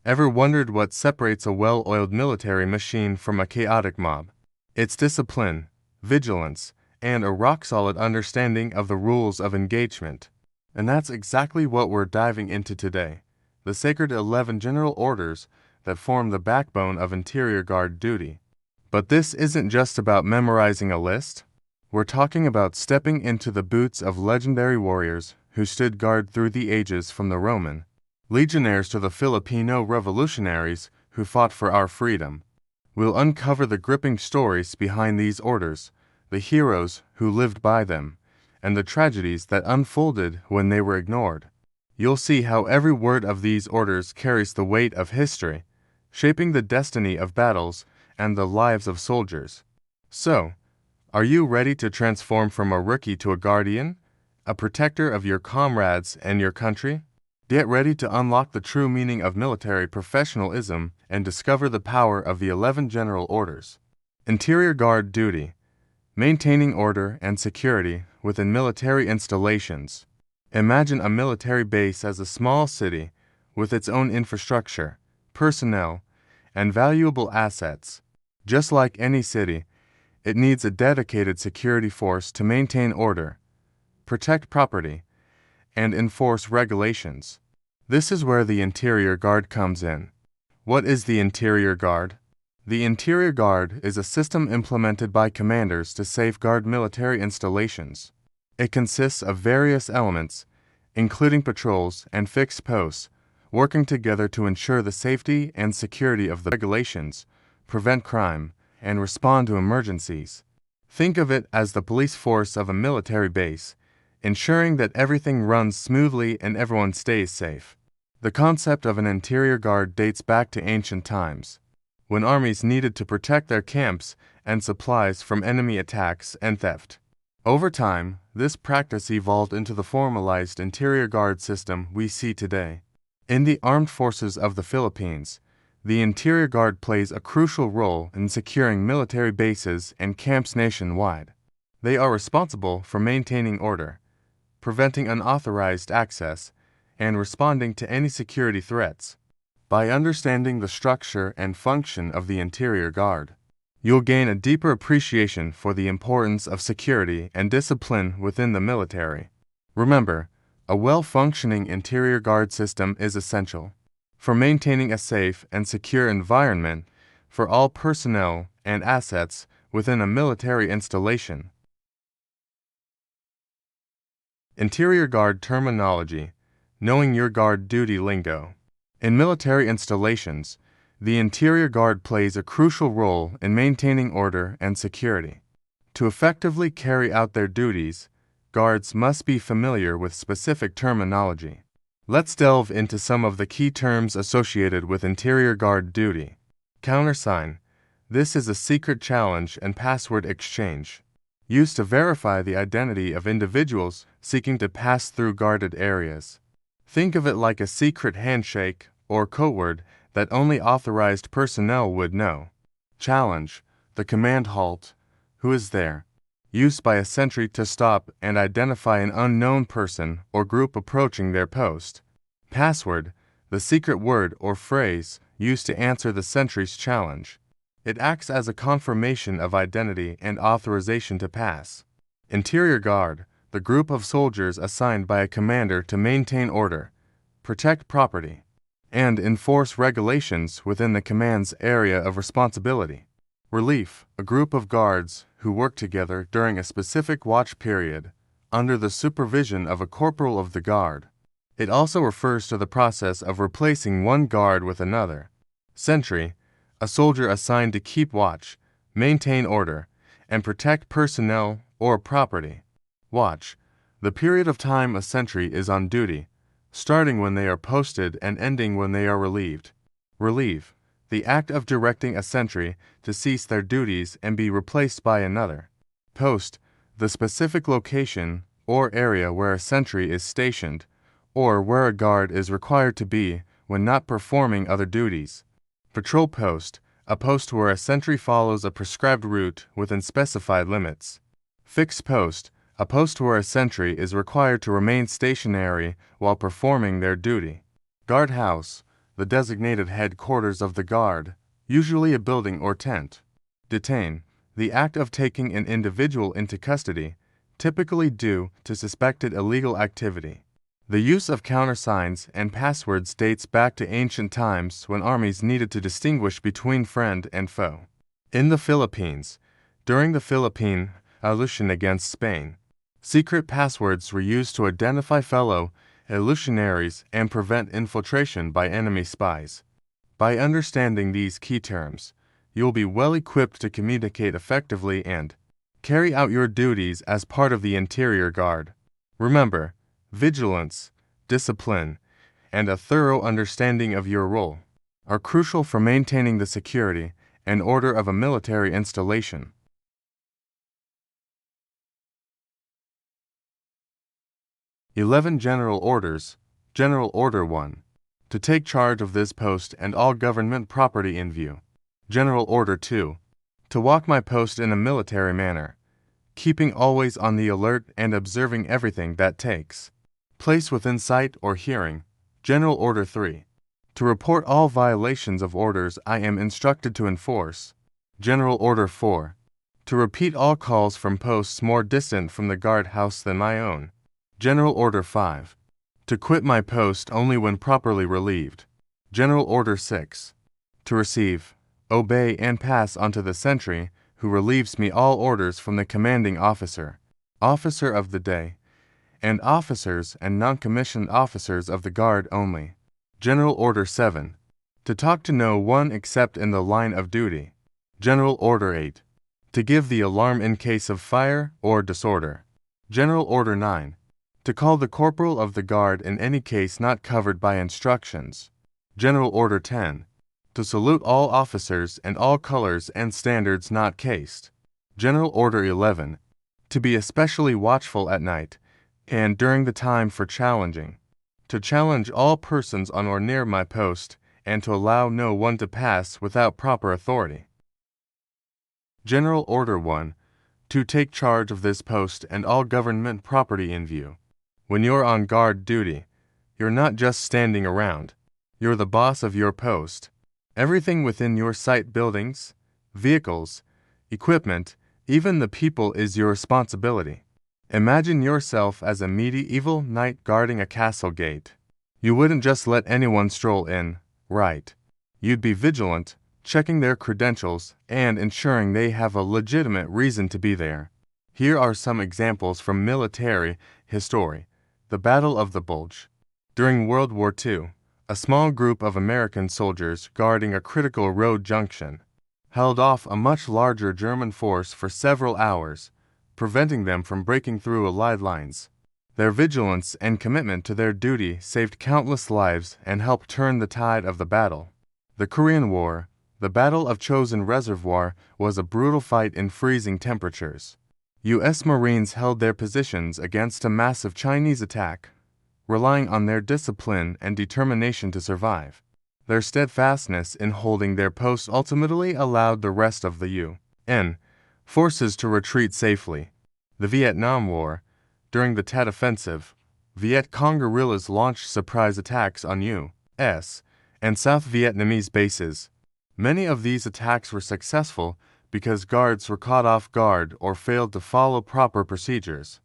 Ever wondered what separates a well-oiled military machine from a chaotic mob? It's discipline, vigilance, and a rock-solid understanding of the rules of engagement. And that's exactly what we're diving into today. The sacred 11 general orders that form the backbone of interior guard duty. But this isn't just about memorizing a list. We're talking about stepping into the boots of legendary warriors who stood guard through the ages, from the Roman legionnaires to the Filipino revolutionaries who fought for our freedom. We'll uncover the gripping stories behind these orders, the heroes who lived by them, and the tragedies that unfolded when they were ignored. You'll see how every word of these orders carries the weight of history, shaping the destiny of battles and the lives of soldiers. So, are you ready to transform from a rookie to a guardian, a protector of your comrades and your country? Get ready to unlock the true meaning of military professionalism and discover the power of the 11 general orders. Interior Guard duty. Maintaining order and security within military installations. Imagine a military base as a small city with its own infrastructure, personnel, and valuable assets. Just like any city, it needs a dedicated security force to maintain order, protect property, and enforce regulations. This is where the Interior Guard comes in. What is the Interior Guard? The Interior Guard is a system implemented by commanders to safeguard military installations. It consists of various elements, including patrols and fixed posts, working together to ensure the safety and security of the regulations, prevent crime, and respond to emergencies. Think of it as the police force of a military base, ensuring that everything runs smoothly and everyone stays safe. The concept of an interior guard dates back to ancient times, when armies needed to protect their camps and supplies from enemy attacks and theft. Over time, this practice evolved into the formalized interior guard system we see today. In the armed forces of the Philippines, the Interior Guard plays a crucial role in securing military bases and camps nationwide. They are responsible for maintaining order, preventing unauthorized access, and responding to any security threats. By understanding the structure and function of the Interior Guard, you'll gain a deeper appreciation for the importance of security and discipline within the military. Remember, a well-functioning Interior Guard system is essential for maintaining a safe and secure environment for all personnel and assets within a military installation. Interior Guard terminology. Knowing your guard duty lingo. In military installations, the Interior Guard plays a crucial role in maintaining order and security. To effectively carry out their duties, guards must be familiar with specific terminology. Let's delve into some of the key terms associated with Interior Guard duty. Countersign. This is a secret challenge and password exchange, used to verify the identity of individuals seeking to pass through guarded areas. Think of it like a secret handshake or code word that only authorized personnel would know. Challenge. The command halt. Who is there? Used by a sentry to stop and identify an unknown person or group approaching their post. Password. The secret word or phrase used to answer the sentry's challenge. It acts as a confirmation of identity and authorization to pass. Interior Guard. The group of soldiers assigned by a commander to maintain order, protect property, and enforce regulations within the command's area of responsibility. Relief. A group of guards who work together during a specific watch period under the supervision of a corporal of the guard. It also refers to the process of replacing one guard with another. Sentry. A soldier assigned to keep watch, maintain order, and protect personnel or property. Watch. The period of time a sentry is on duty, starting when they are posted and ending when they are relieved. Relieve. The act of directing a sentry to cease their duties and be replaced by another. Post. The specific location or area where a sentry is stationed, or where a guard is required to be when not performing other duties. Patrol post. A post where a sentry follows a prescribed route within specified limits. Fixed post. A post where a sentry is required to remain stationary while performing their duty. Guardhouse. the designated headquarters of the guard, usually a building or tent. Detain, the act of taking an individual into custody, typically due to suspected illegal activity. The use of countersigns and passwords dates back to ancient times when armies needed to distinguish between friend and foe. In the Philippines, during the Philippine Revolution against Spain, secret passwords were used to identify fellow revolutionaries and prevent infiltration by enemy spies. By understanding these key terms, you will be well equipped to communicate effectively and carry out your duties as part of the Interior Guard. Remember, vigilance, discipline, and a thorough understanding of your role are crucial for maintaining the security and order of a military installation. General Orders. General Order 1. To take charge of this post and all government property in view. General Order 2. To walk my post in a military manner, keeping always on the alert and observing everything that takes place within sight or hearing. General Order 3. To report all violations of orders I am instructed to enforce. General Order 4. To repeat all calls from posts more distant from the guardhouse than my own. General Order 5. To quit my post only when properly relieved. General Order 6. To receive, obey, and pass on to the sentry who relieves me all orders from the commanding officer, officer of the day, and officers and non-commissioned officers of the guard only. General Order 7. To talk to no one except in the line of duty. General Order 8. To give the alarm in case of fire or disorder. General Order 9. To call the corporal of the guard in any case not covered by instructions. General Order 10. To salute all officers and all colors and standards not cased. General Order 11. To be especially watchful at night and during the time for challenging. To challenge all persons on or near my post and to allow no one to pass without proper authority. General Order 1. To take charge of this post and all government property in view. When you're on guard duty, you're not just standing around. You're the boss of your post. Everything within your sight, buildings, vehicles, equipment, even the people, is your responsibility. Imagine yourself as a medieval knight guarding a castle gate. You wouldn't just let anyone stroll in, right? You'd be vigilant, checking their credentials and ensuring they have a legitimate reason to be there. Here are some examples from military history. The Battle of the Bulge. During World War II, a small group of American soldiers guarding a critical road junction held off a much larger German force for several hours, preventing them from breaking through Allied lines. Their vigilance and commitment to their duty saved countless lives and helped turn the tide of the battle. The Korean War. The Battle of Chosin Reservoir was a brutal fight in freezing temperatures. U.S. Marines held their positions against a massive Chinese attack, relying on their discipline and determination to survive. Their steadfastness in holding their post ultimately allowed the rest of the U.N. forces to retreat safely. The Vietnam War. During the Tet Offensive, Viet Cong guerrillas launched surprise attacks on U.S. and South Vietnamese bases. Many of these attacks were successful because guards were caught off guard or failed to follow proper procedures.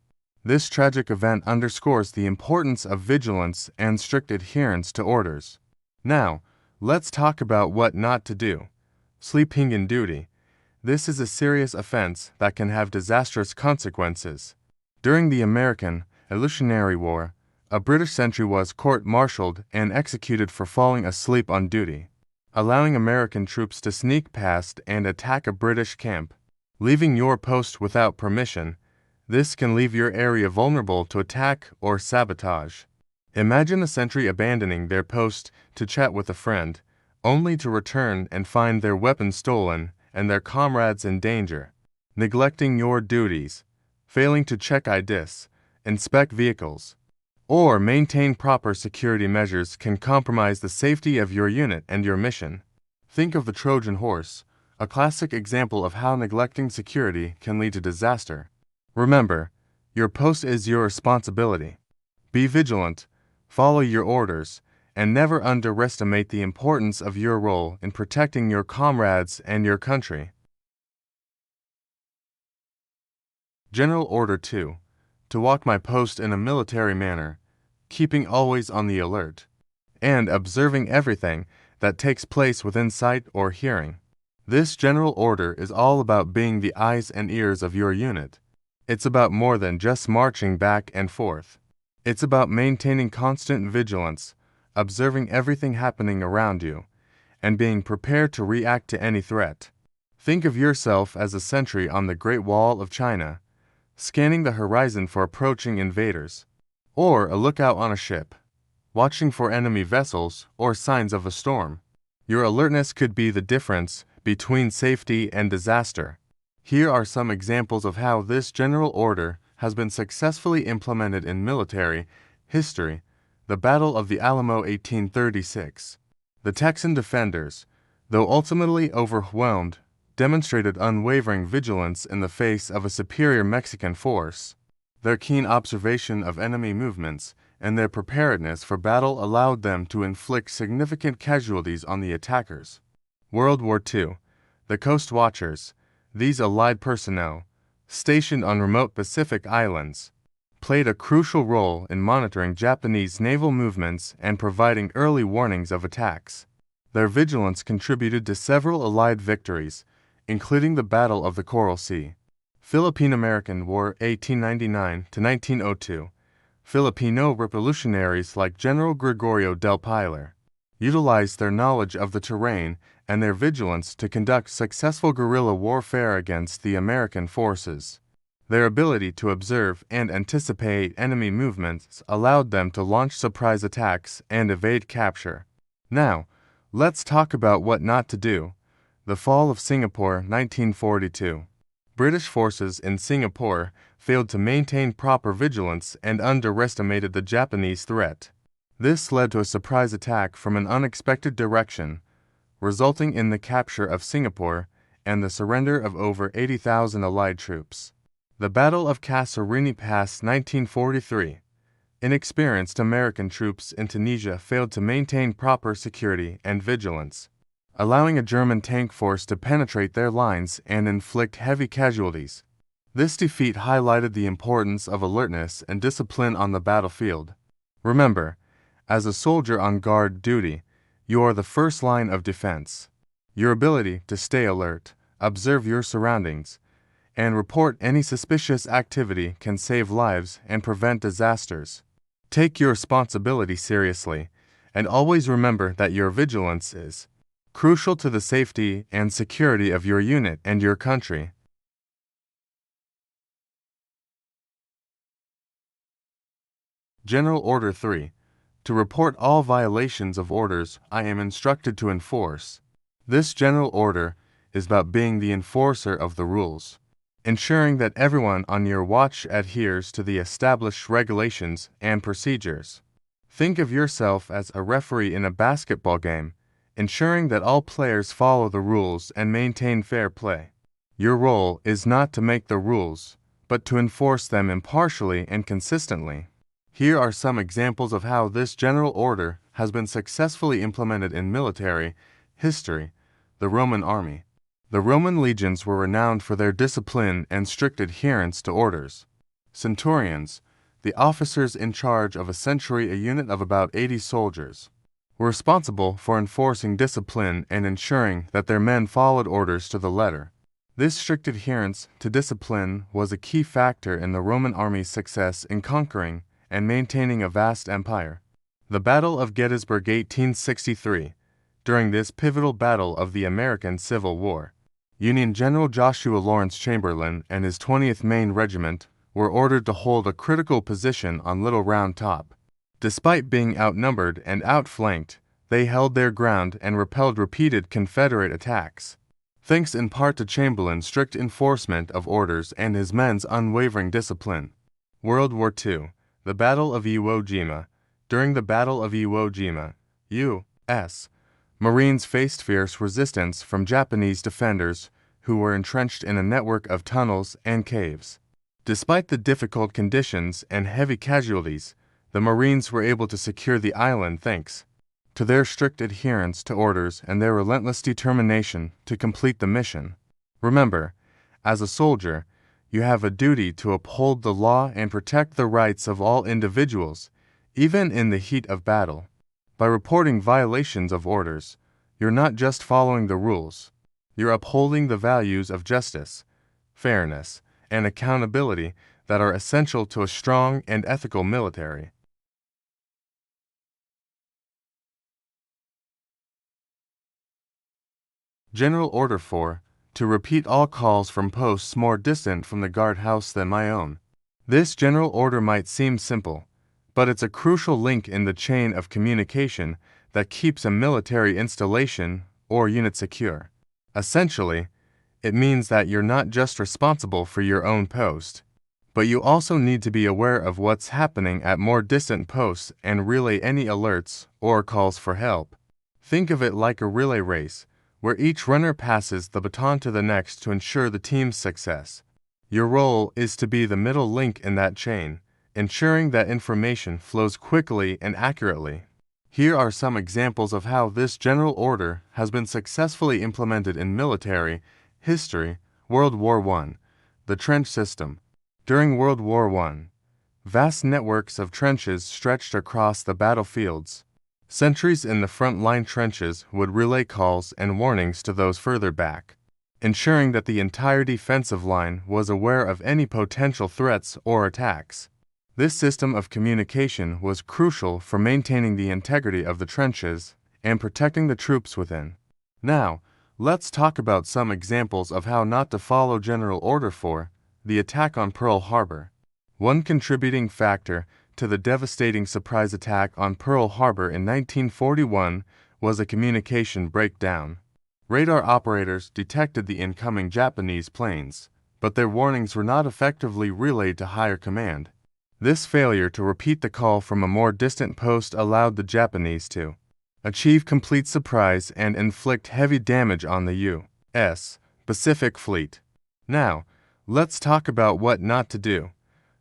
This tragic event underscores the importance of vigilance and strict adherence to orders. Now, let's talk about what not to do. Sleeping in duty. This is a serious offense that can have disastrous consequences. During the American Revolutionary War, a British sentry was court-martialed and executed for falling asleep on duty, allowing American troops to sneak past and attack a British camp, leaving your post without permission. This can leave your area vulnerable to attack or sabotage. Imagine a sentry abandoning their post to chat with a friend, only to return and find their weapons stolen and their comrades in danger. Neglecting your duties, failing to check IDs, inspect vehicles, or maintain proper security measures can compromise the safety of your unit and your mission. Think of the Trojan horse, a classic example of how neglecting security can lead to disaster. Remember, your post is your responsibility. Be vigilant, follow your orders, and never underestimate the importance of your role in protecting your comrades and your country. General Order 2. To walk my post in a military manner, keeping always on the alert, and observing everything that takes place within sight or hearing. This general order is all about being the eyes and ears of your unit. It's about more than just marching back and forth. It's about maintaining constant vigilance, observing everything happening around you, and being prepared to react to any threat. Think of yourself as a sentry on the Great Wall of China, scanning the horizon for approaching invaders, or a lookout on a ship, watching for enemy vessels or signs of a storm. Your alertness could be the difference between safety and disaster. Here are some examples of how this general order has been successfully implemented in military history. The Battle of the Alamo 1836. The Texan defenders, though ultimately overwhelmed, demonstrated unwavering vigilance in the face of a superior Mexican force. Their keen observation of enemy movements and their preparedness for battle allowed them to inflict significant casualties on the attackers. World War II. The Coast Watchers, these Allied personnel, stationed on remote Pacific islands, played a crucial role in monitoring Japanese naval movements and providing early warnings of attacks. Their vigilance contributed to several Allied victories, including the Battle of the Coral Sea. Philippine-American War 1899–1902. Filipino revolutionaries like General Gregorio del Pilar utilized their knowledge of the terrain and their vigilance to conduct successful guerrilla warfare against the American forces. Their ability to observe and anticipate enemy movements allowed them to launch surprise attacks and evade capture. Now, let's talk about what not to do. The Fall of Singapore 1942. British forces in Singapore failed to maintain proper vigilance and underestimated the Japanese threat. This led to a surprise attack from an unexpected direction, resulting in the capture of Singapore and the surrender of over 80,000 Allied troops. The Battle of Casarini Pass 1943. Inexperienced American troops in Tunisia failed to maintain proper security and vigilance, allowing a German tank force to penetrate their lines and inflict heavy casualties. This defeat highlighted the importance of alertness and discipline on the battlefield. Remember, as a soldier on guard duty, you are the first line of defense. Your ability to stay alert, observe your surroundings, and report any suspicious activity can save lives and prevent disasters. Take your responsibility seriously, and always remember that your vigilance is crucial to the safety and security of your unit and your country. General Order 3. To report all violations of orders I am instructed to enforce. This general order is about being the enforcer of the rules, ensuring that everyone on your watch adheres to the established regulations and procedures. Think of yourself as a referee in a basketball game, ensuring that all players follow the rules and maintain fair play. Your role is not to make the rules, but to enforce them impartially and consistently. Here are some examples of how this general order has been successfully implemented in military history. The Roman army. The Roman legions were renowned for their discipline and strict adherence to orders. Centurions, the officers in charge of a unit of about 80 soldiers, were responsible for enforcing discipline and ensuring that their men followed orders to the letter. This strict adherence to discipline was a key factor in the Roman army's success in conquering and maintaining a vast empire. The Battle of Gettysburg 1863. During this pivotal battle of the American Civil War, Union General Joshua Lawrence Chamberlain and his 20th Maine Regiment were ordered to hold a critical position on Little Round Top. Despite being outnumbered and outflanked, they held their ground and repelled repeated Confederate attacks. Thanks in part to Chamberlain's strict enforcement of orders and his men's unwavering discipline. World War II. The Battle of Iwo Jima. During the Battle of Iwo Jima, U.S. Marines faced fierce resistance from Japanese defenders who were entrenched in a network of tunnels and caves. Despite the difficult conditions and heavy casualties, the Marines were able to secure the island thanks to their strict adherence to orders and their relentless determination to complete the mission. Remember, as a soldier, you have a duty to uphold the law and protect the rights of all individuals, even in the heat of battle. By reporting violations of orders, you're not just following the rules, you're upholding the values of justice, fairness, and accountability that are essential to a strong and ethical military. General Order 4, to repeat all calls from posts more distant from the guardhouse than my own. This general order might seem simple, but it's a crucial link in the chain of communication that keeps a military installation or unit secure. Essentially, it means that you're not just responsible for your own post, but you also need to be aware of what's happening at more distant posts and relay any alerts or calls for help. Think of it like a relay race, where each runner passes the baton to the next to ensure the team's success. Your role is to be the middle link in that chain, ensuring that information flows quickly and accurately. Here are some examples of how this general order has been successfully implemented in military history. World War I. The trench system. During World War I, vast networks of trenches stretched across the battlefields. Sentries in the front-line trenches would relay calls and warnings to those further back, ensuring that the entire defensive line was aware of any potential threats or attacks. This system of communication was crucial for maintaining the integrity of the trenches and protecting the troops within. Now, let's talk about some examples of how not to follow General Order 4, the attack on Pearl Harbor. One contributing factor to the devastating surprise attack on Pearl Harbor in 1941 was a communication breakdown. Radar operators detected the incoming Japanese planes, but their warnings were not effectively relayed to higher command. This failure to repeat the call from a more distant post allowed the Japanese to achieve complete surprise and inflict heavy damage on the U.S. Pacific Fleet. Now, let's talk about what not to do.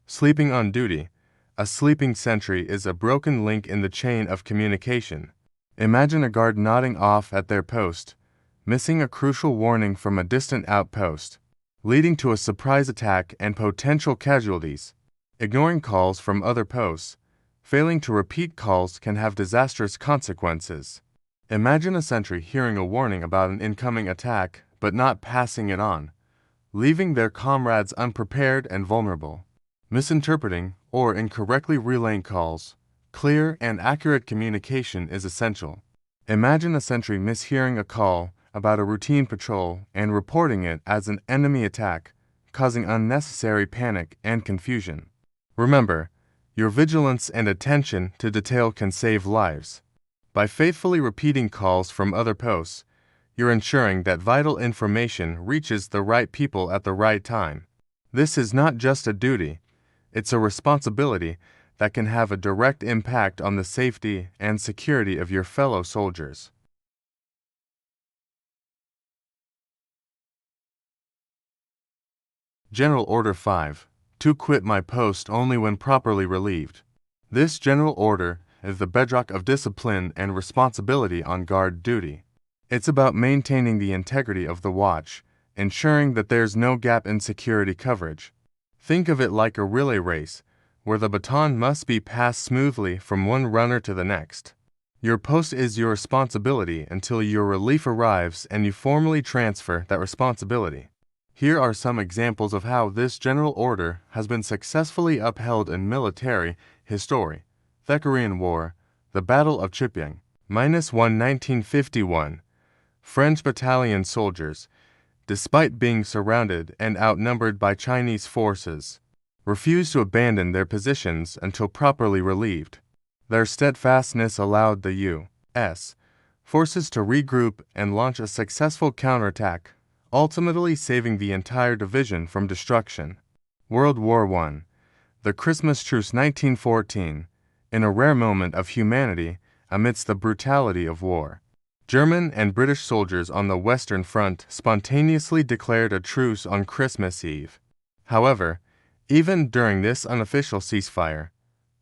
Sleeping on duty. A sleeping sentry is a broken link in the chain of communication. Imagine a guard nodding off at their post, missing a crucial warning from a distant outpost, leading to a surprise attack and potential casualties. Ignoring calls from other posts, failing to repeat calls can have disastrous consequences. Imagine a sentry hearing a warning about an incoming attack but not passing it on, leaving their comrades unprepared and vulnerable. Misinterpreting or incorrectly relaying calls. Clear and accurate communication is essential. Imagine a sentry mishearing a call about a routine patrol and reporting it as an enemy attack, causing unnecessary panic and confusion. Remember, your vigilance and attention to detail can save lives. By faithfully repeating calls from other posts, you're ensuring that vital information reaches the right people at the right time. This is not just a duty, it's a responsibility that can have a direct impact on the safety and security of your fellow soldiers. General Order 5, to quit my post only when properly relieved. This general order is the bedrock of discipline and responsibility on guard duty. It's about maintaining the integrity of the watch, ensuring that there's no gap in security coverage. Think of it like a relay race, where the baton must be passed smoothly from one runner to the next. Your post is your responsibility until your relief arrives and you formally transfer that responsibility. Here are some examples of how this general order has been successfully upheld in military history. The Korean War, the Battle of Chipyong-ni, -1951. French battalion soldiers, despite being surrounded and outnumbered by Chinese forces, refused to abandon their positions until properly relieved. Their steadfastness allowed the U.S. forces to regroup and launch a successful counterattack, ultimately saving the entire division from destruction. World War I. The Christmas Truce 1914. In a rare moment of humanity amidst the brutality of war, German and British soldiers on the Western Front spontaneously declared a truce on Christmas Eve. However, even during this unofficial ceasefire,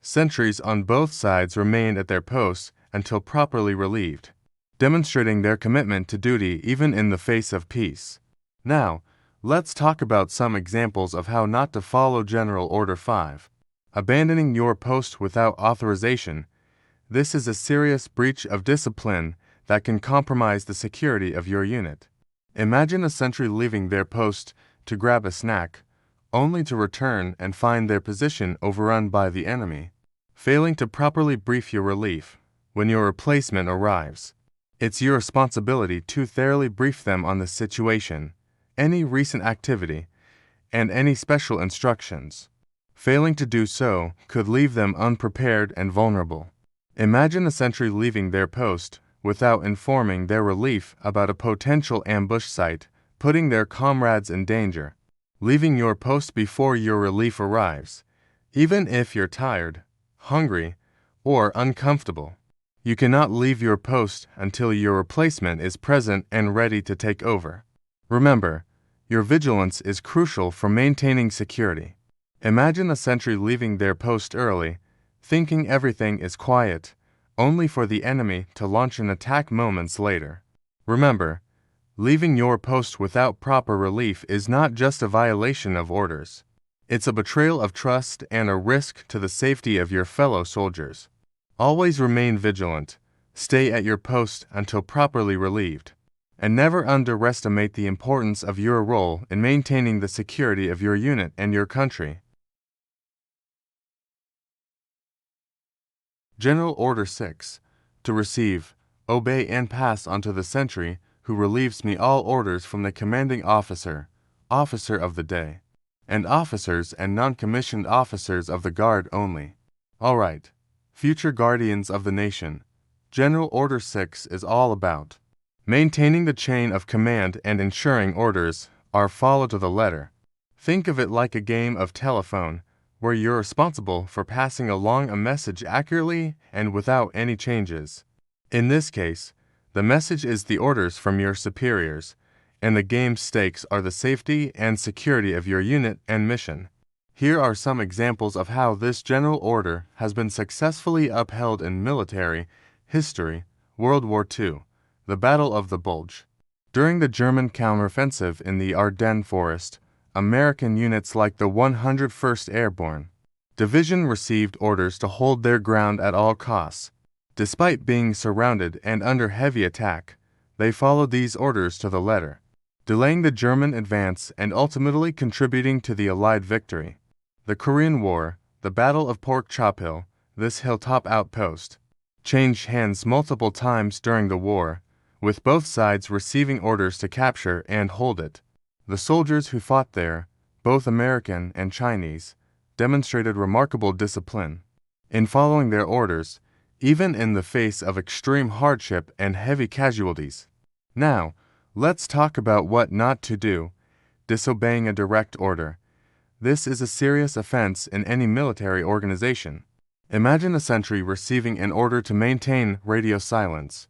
sentries on both sides remained at their posts until properly relieved, demonstrating their commitment to duty even in the face of peace. Now, let's talk about some examples of how not to follow General Order 5. Abandoning your post without authorization. This is a serious breach of discipline that can compromise the security of your unit. Imagine a sentry leaving their post to grab a snack, only to return and find their position overrun by the enemy, failing to properly brief your relief when your replacement arrives. It's your responsibility to thoroughly brief them on the situation, any recent activity, and any special instructions. Failing to do so could leave them unprepared and vulnerable. Imagine a sentry leaving their post without informing their relief about a potential ambush site, putting their comrades in danger. Leaving your post before your relief arrives, even if you're tired, hungry, or uncomfortable. You cannot leave your post until your replacement is present and ready to take over. Remember, your vigilance is crucial for maintaining security. Imagine a sentry leaving their post early, thinking everything is quiet, only for the enemy to launch an attack moments later. Remember, leaving your post without proper relief is not just a violation of orders. It's a betrayal of trust and a risk to the safety of your fellow soldiers. Always remain vigilant, stay at your post until properly relieved, and never underestimate the importance of your role in maintaining the security of your unit and your country. General Order 6. To receive, obey and pass on to the sentry who relieves me all orders from the commanding officer, officer of the day, and officers and non-commissioned officers of the guard only. All right, future guardians of the nation, General Order 6 is all about maintaining the chain of command and ensuring orders are followed to the letter. Think of it like a game of telephone, where you're responsible for passing along a message accurately and without any changes. In this case, the message is the orders from your superiors, and the game stakes are the safety and security of your unit and mission. Here are some examples of how this general order has been successfully upheld in military history. World War II, the Battle of the Bulge. During the German counteroffensive in the Ardennes Forest, American units like the 101st Airborne Division received orders to hold their ground at all costs. Despite being surrounded and under heavy attack, they followed these orders to the letter, delaying the German advance and ultimately contributing to the Allied victory. The Korean War, the Battle of Pork Chop Hill, this hilltop outpost, changed hands multiple times during the war, with both sides receiving orders to capture and hold it. The soldiers who fought there, both American and Chinese, demonstrated remarkable discipline in following their orders, even in the face of extreme hardship and heavy casualties. Now, let's talk about what not to do. Disobeying a direct order. This is a serious offense in any military organization. Imagine a sentry receiving an order to maintain radio silence,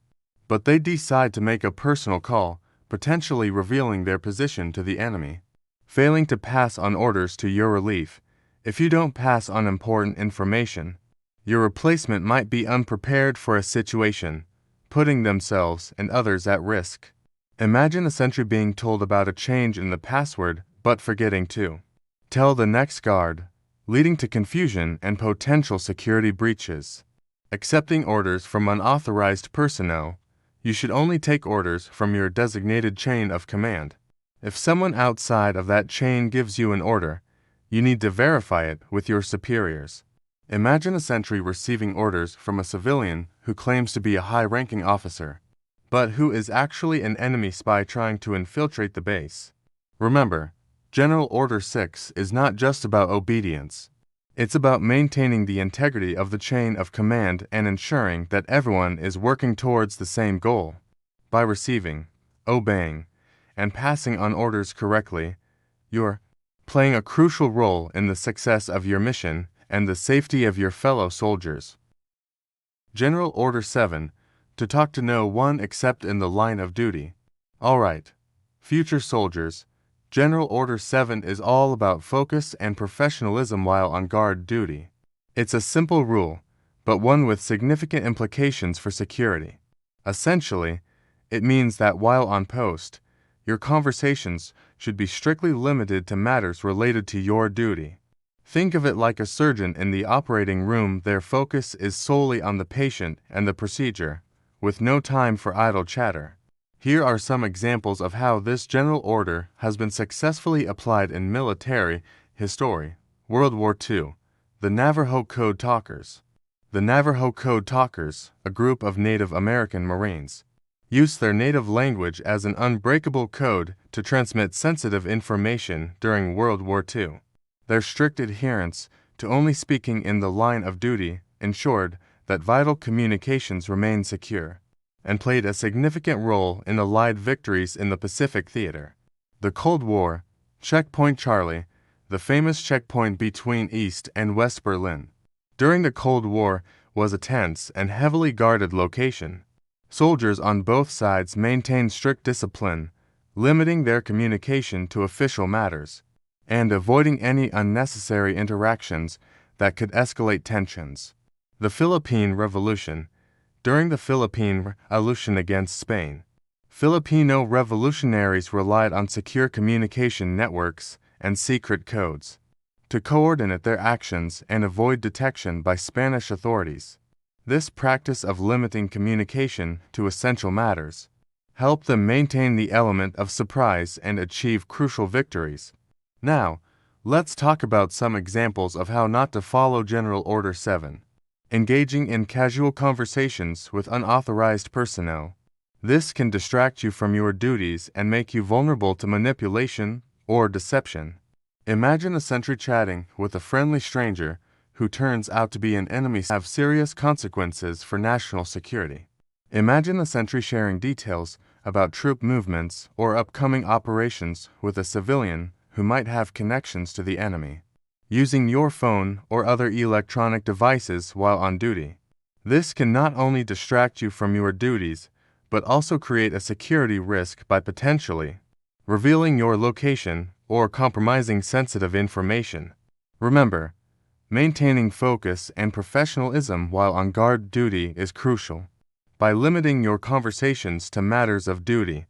but they decide to make a personal call, potentially revealing their position to the enemy. Failing to pass on orders to your relief. If you don't pass on important information, your replacement might be unprepared for a situation, putting themselves and others at risk. Imagine a sentry being told about a change in the password but forgetting to tell the next guard, leading to confusion and potential security breaches. Accepting orders from unauthorized personnel. You should only take orders from your designated chain of command. If someone outside of that chain gives you an order, you need to verify it with your superiors. Imagine a sentry receiving orders from a civilian who claims to be a high-ranking officer, but who is actually an enemy spy trying to infiltrate the base. Remember, General Order 6 is not just about obedience. It's about maintaining the integrity of the chain of command and ensuring that everyone is working towards the same goal. By receiving, obeying, and passing on orders correctly, you're playing a crucial role in the success of your mission and the safety of your fellow soldiers. General Order 7. To talk to no one except in the line of duty. All right, future soldiers, General Order 7 is all about focus and professionalism while on guard duty. It's a simple rule, but one with significant implications for security. Essentially, it means that while on post, your conversations should be strictly limited to matters related to your duty. Think of it like a surgeon in the operating room. Their focus is solely on the patient and the procedure, with no time for idle chatter. Here are some examples of how this general order has been successfully applied in military history. World War II. The Navajo Code Talkers. The Navajo Code Talkers, a group of Native American Marines, used their native language as an unbreakable code to transmit sensitive information during World War II. Their strict adherence to only speaking in the line of duty ensured that vital communications remained secure, and played a significant role in Allied victories in the Pacific Theater. The Cold War. Checkpoint Charlie, the famous checkpoint between East and West Berlin, during the Cold War, was a tense and heavily guarded location. Soldiers on both sides maintained strict discipline, limiting their communication to official matters, and avoiding any unnecessary interactions that could escalate tensions. The Philippine Revolution. During the Philippine Revolution against Spain, Filipino revolutionaries relied on secure communication networks and secret codes to coordinate their actions and avoid detection by Spanish authorities. This practice of limiting communication to essential matters helped them maintain the element of surprise and achieve crucial victories. Now, let's talk about some examples of how not to follow General Order 7. Engaging in casual conversations with unauthorized personnel. This can distract you from your duties and make you vulnerable to manipulation or deception. Imagine a sentry chatting with a friendly stranger who turns out to be an enemy. Have serious consequences for national security. Imagine a sentry sharing details about troop movements or upcoming operations with a civilian who might have connections to the enemy, using your phone or other electronic devices while on duty. This can not only distract you from your duties, but also create a security risk by potentially revealing your location or compromising sensitive information. Remember, maintaining focus and professionalism while on guard duty is crucial. By limiting your conversations to matters of duty,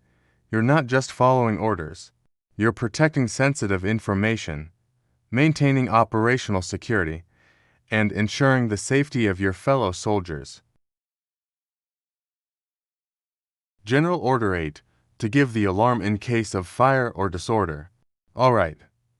you're not just following orders, you're protecting sensitive information, maintaining operational security, and ensuring the safety of your fellow soldiers. General Order 8. To give the alarm in case of fire or disorder. Alright,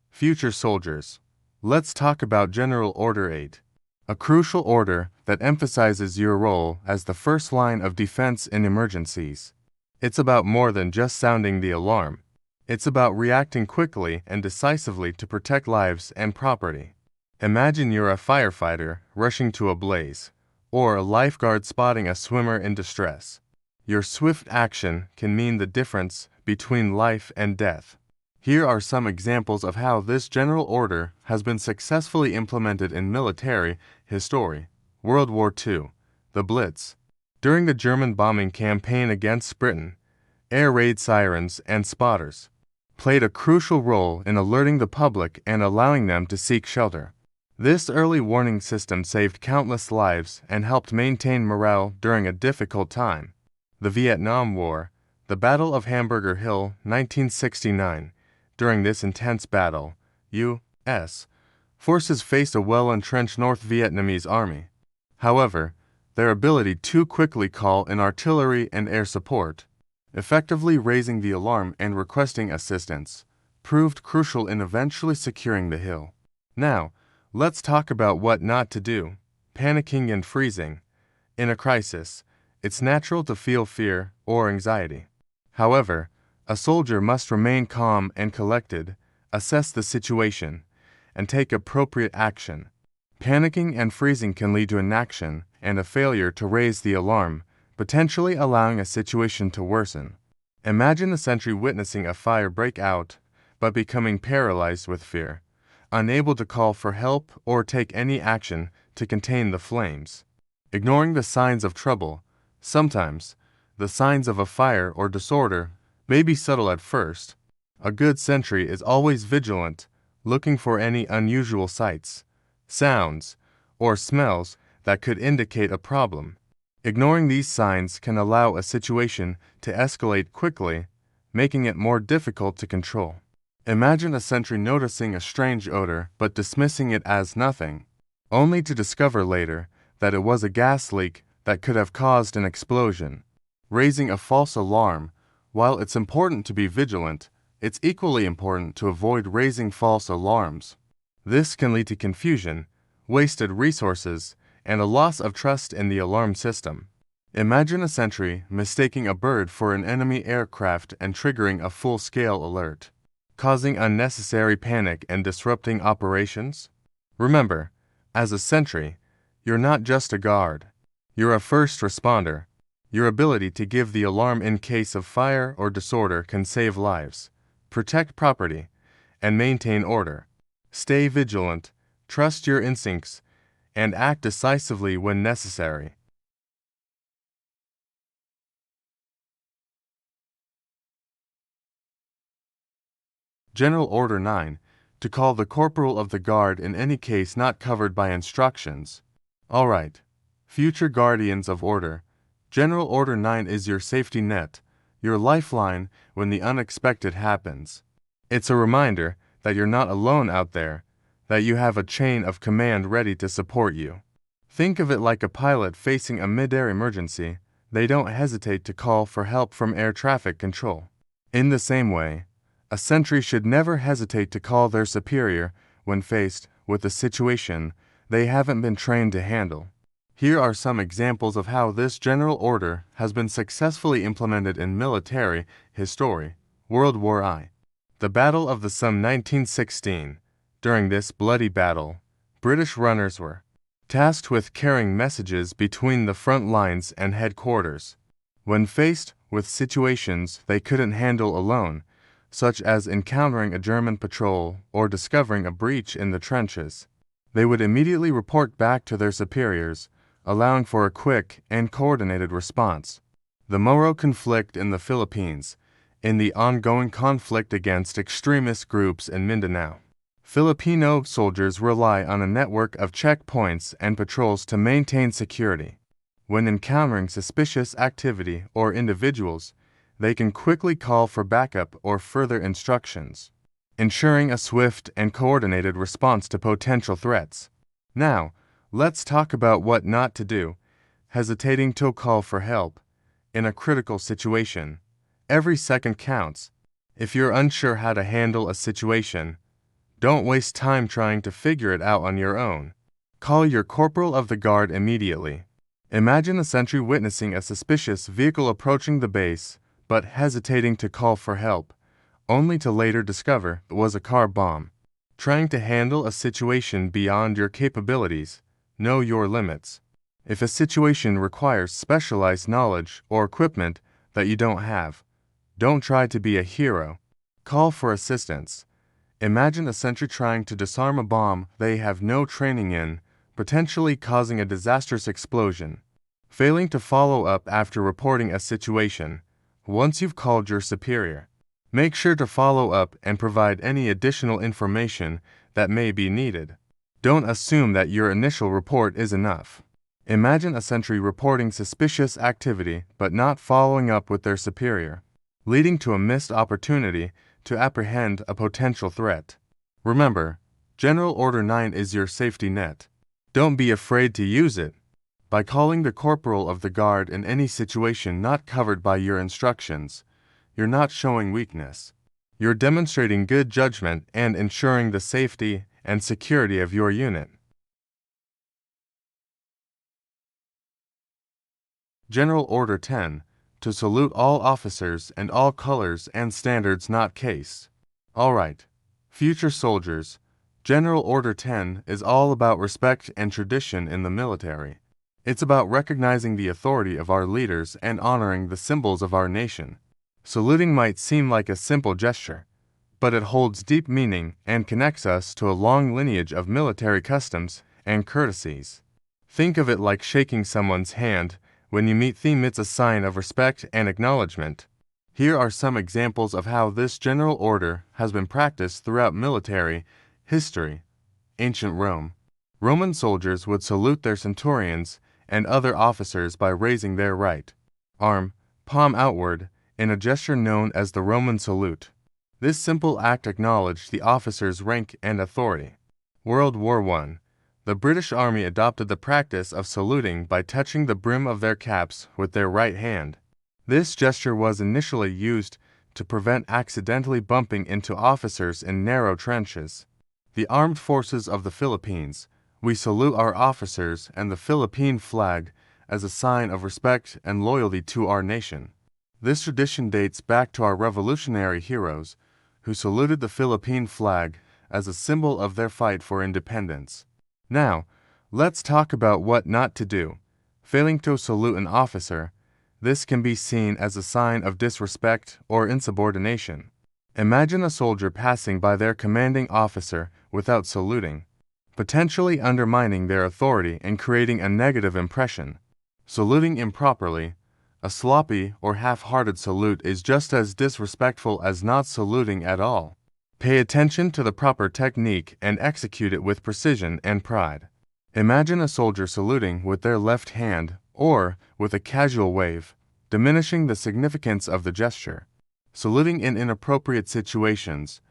future soldiers, let's talk about General Order 8, a crucial order that emphasizes your role as the first line of defense in emergencies. It's about more than just sounding the alarm. It's about reacting quickly and decisively to protect lives and property. Imagine you're a firefighter rushing to a blaze, or a lifeguard spotting a swimmer in distress. Your swift action can mean the difference between life and death. Here are some examples of how this general order has been successfully implemented in military history. World War II. The Blitz. During the German bombing campaign against Britain, air raid sirens and spotters played a crucial role in alerting the public and allowing them to seek shelter. This early warning system saved countless lives and helped maintain morale during a difficult time. The Vietnam War. The Battle of Hamburger Hill, 1969. During this intense battle, U.S. forces faced a well-entrenched North Vietnamese army. However, their ability to quickly call in artillery and air support, effectively raising the alarm and requesting assistance, proved crucial in eventually securing the hill. Now, let's talk about what not to do. Panicking and freezing. In a crisis, it's natural to feel fear or anxiety. However, a soldier must remain calm and collected, assess the situation, and take appropriate action. Panicking and freezing can lead to inaction and a failure to raise the alarm, potentially allowing a situation to worsen. Imagine a sentry witnessing a fire break out, but becoming paralyzed with fear, unable to call for help or take any action to contain the flames. Ignoring the signs of trouble. Sometimes, the signs of a fire or disorder may be subtle at first. A good sentry is always vigilant, looking for any unusual sights, sounds, or smells that could indicate a problem. Ignoring these signs can allow a situation to escalate quickly, making it more difficult to control. Imagine a sentry noticing a strange odor but dismissing it as nothing, only to discover later that it was a gas leak that could have caused an explosion, raising a false alarm. While it's important to be vigilant, it's equally important to avoid raising false alarms. This can lead to confusion, wasted resources, and a loss of trust in the alarm system. Imagine a sentry mistaking a bird for an enemy aircraft and triggering a full-scale alert, causing unnecessary panic and disrupting operations. Remember, as a sentry, you're not just a guard. You're a first responder. Your ability to give the alarm in case of fire or disorder can save lives, protect property, and maintain order. Stay vigilant, trust your instincts, and act decisively when necessary. General Order 9, to call the corporal of the guard in any case not covered by instructions. All right, future guardians of order, General Order 9 is your safety net, your lifeline when the unexpected happens. It's a reminder that you're not alone out there, that you have a chain of command ready to support you. Think of it like a pilot facing a mid-air emergency. They don't hesitate to call for help from air traffic control. In the same way, a sentry should never hesitate to call their superior when faced with a situation they haven't been trained to handle. Here are some examples of how this general order has been successfully implemented in military history. World War I. The Battle of the Somme 1916. During this bloody battle, British runners were tasked with carrying messages between the front lines and headquarters. When faced with situations they couldn't handle alone, such as encountering a German patrol or discovering a breach in the trenches, they would immediately report back to their superiors, allowing for a quick and coordinated response. The Moro conflict in the Philippines. In the ongoing conflict against extremist groups in Mindanao, Filipino soldiers rely on a network of checkpoints and patrols to maintain security. When encountering suspicious activity or individuals, they can quickly call for backup or further instructions, ensuring a swift and coordinated response to potential threats. Now, let's talk about what not to do. Hesitating to call for help. In a critical situation, every second counts. If you're unsure how to handle a situation, don't waste time trying to figure it out on your own. Call your corporal of the guard immediately. Imagine a sentry witnessing a suspicious vehicle approaching the base, but hesitating to call for help, only to later discover it was a car bomb. Trying to handle a situation beyond your capabilities. Know your limits. If a situation requires specialized knowledge or equipment that you don't have, don't try to be a hero. Call for assistance. Imagine a sentry trying to disarm a bomb they have no training in, potentially causing a disastrous explosion. Failing to follow up after reporting a situation. Once you've called your superior, make sure to follow up and provide any additional information that may be needed. Don't assume that your initial report is enough. Imagine a sentry reporting suspicious activity but not following up with their superior, leading to a missed opportunity to apprehend a potential threat. Remember, General Order 9 is your safety net. Don't be afraid to use it. By calling the corporal of the guard in any situation not covered by your instructions, you're not showing weakness. You're demonstrating good judgment and ensuring the safety and security of your unit. General Order 10, to salute all officers and all colors and standards not case. All right, future soldiers, General Order 10 is all about respect and tradition in the military. It's about recognizing the authority of our leaders and honoring the symbols of our nation. Saluting might seem like a simple gesture, but it holds deep meaning and connects us to a long lineage of military customs and courtesies. Think of it like shaking someone's hand. When you meet them, it's a sign of respect and acknowledgement. Here are some examples of how this general order has been practiced throughout military history. Ancient Rome. Roman soldiers would salute their centurions and other officers by raising their right arm, palm outward, in a gesture known as the Roman salute. This simple act acknowledged the officer's rank and authority. World War I. The British Army adopted the practice of saluting by touching the brim of their caps with their right hand. This gesture was initially used to prevent accidentally bumping into officers in narrow trenches. The Armed Forces of the Philippines. We salute our officers and the Philippine flag as a sign of respect and loyalty to our nation. This tradition dates back to our revolutionary heroes, who saluted the Philippine flag as a symbol of their fight for independence. Now, let's talk about what not to do. Failing to salute an officer. This can be seen as a sign of disrespect or insubordination. Imagine a soldier passing by their commanding officer without saluting, potentially undermining their authority and creating a negative impression. Saluting improperly. A sloppy or half-hearted salute is just as disrespectful as not saluting at all. Pay attention to the proper technique and execute it with precision and pride. Imagine a soldier saluting with their left hand or with a casual wave, diminishing the significance of the gesture. Saluting in inappropriate situations.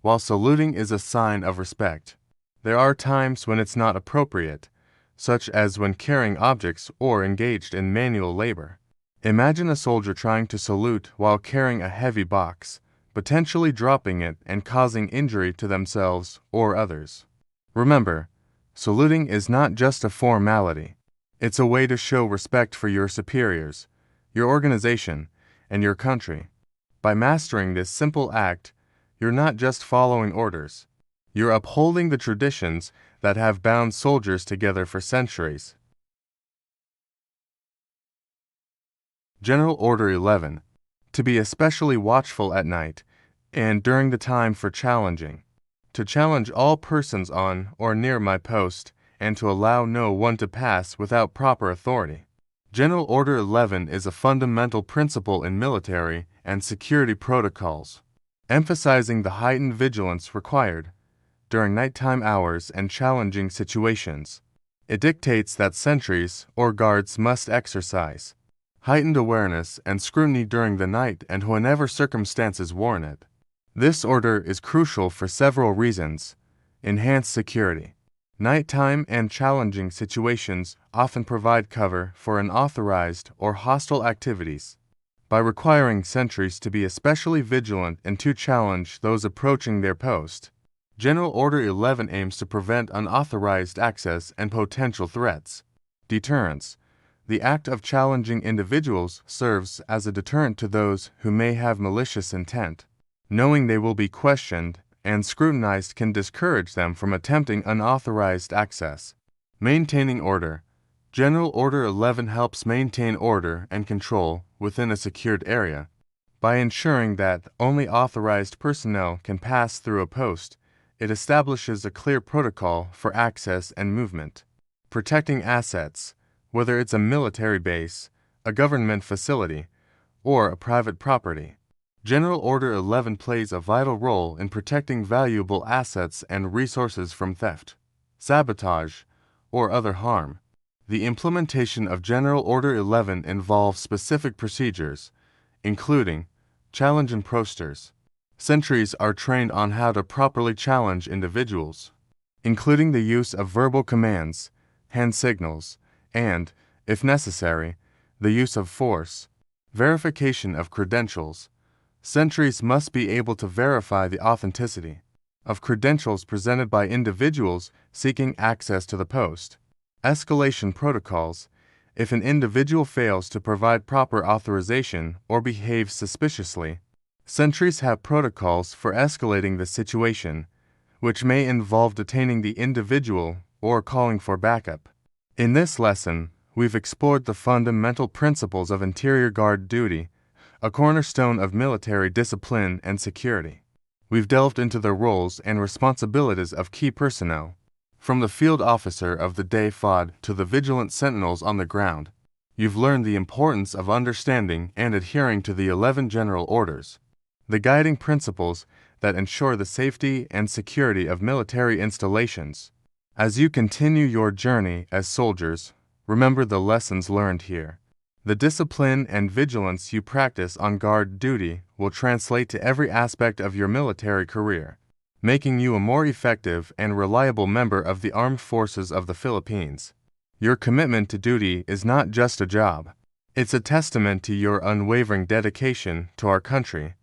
While saluting is a sign of respect, there are times when it's not appropriate, such as when carrying objects or engaged in manual labor. Imagine a soldier trying to salute while carrying a heavy box, potentially dropping it and causing injury to themselves or others. Remember, saluting is not just a formality. It's a way to show respect for your superiors, your organization, and your country. By mastering this simple act, you're not just following orders. You're upholding the traditions that have bound soldiers together for centuries. General Order 11. To be especially watchful at night and during the time for challenging. To challenge all persons on or near my post and to allow no one to pass without proper authority. General Order 11 is a fundamental principle in military and security protocols, emphasizing the heightened vigilance required during nighttime hours and challenging situations. It dictates that sentries or guards must exercise heightened awareness and scrutiny during the night and whenever circumstances warrant it. This order is crucial for several reasons. Enhanced security. Nighttime and challenging situations often provide cover for unauthorized or hostile activities. By requiring sentries to be especially vigilant and to challenge those approaching their post, General Order 11 aims to prevent unauthorized access and potential threats. Deterrence. The act of challenging individuals serves as a deterrent to those who may have malicious intent. Knowing they will be questioned and scrutinized can discourage them from attempting unauthorized access. Maintaining order. General Order 11 helps maintain order and control within a secured area. By ensuring that only authorized personnel can pass through a post, it establishes a clear protocol for access and movement. Protecting assets. Whether it's a military base, a government facility, or a private property, General Order 11 plays a vital role in protecting valuable assets and resources from theft, sabotage, or other harm. The implementation of General Order 11 involves specific procedures, including challenge and posters. Sentries are trained on how to properly challenge individuals, including the use of verbal commands, hand signals, and, if necessary, the use of force. Verification of credentials. Sentries must be able to verify the authenticity of credentials presented by individuals seeking access to the post. Escalation protocols. If an individual fails to provide proper authorization or behaves suspiciously, sentries have protocols for escalating the situation, which may involve detaining the individual or calling for backup. In this lesson, we've explored the fundamental principles of interior guard duty, a cornerstone of military discipline and security. We've delved into the roles and responsibilities of key personnel, from the field officer of the day FOD to the vigilant sentinels on the ground. You've learned the importance of understanding and adhering to the 11 general orders, the guiding principles that ensure the safety and security of military installations. As you continue your journey as soldiers, remember the lessons learned here. The discipline and vigilance you practice on guard duty will translate to every aspect of your military career, making you a more effective and reliable member of the Armed Forces of the Philippines. Your commitment to duty is not just a job. It's a testament to your unwavering dedication to our country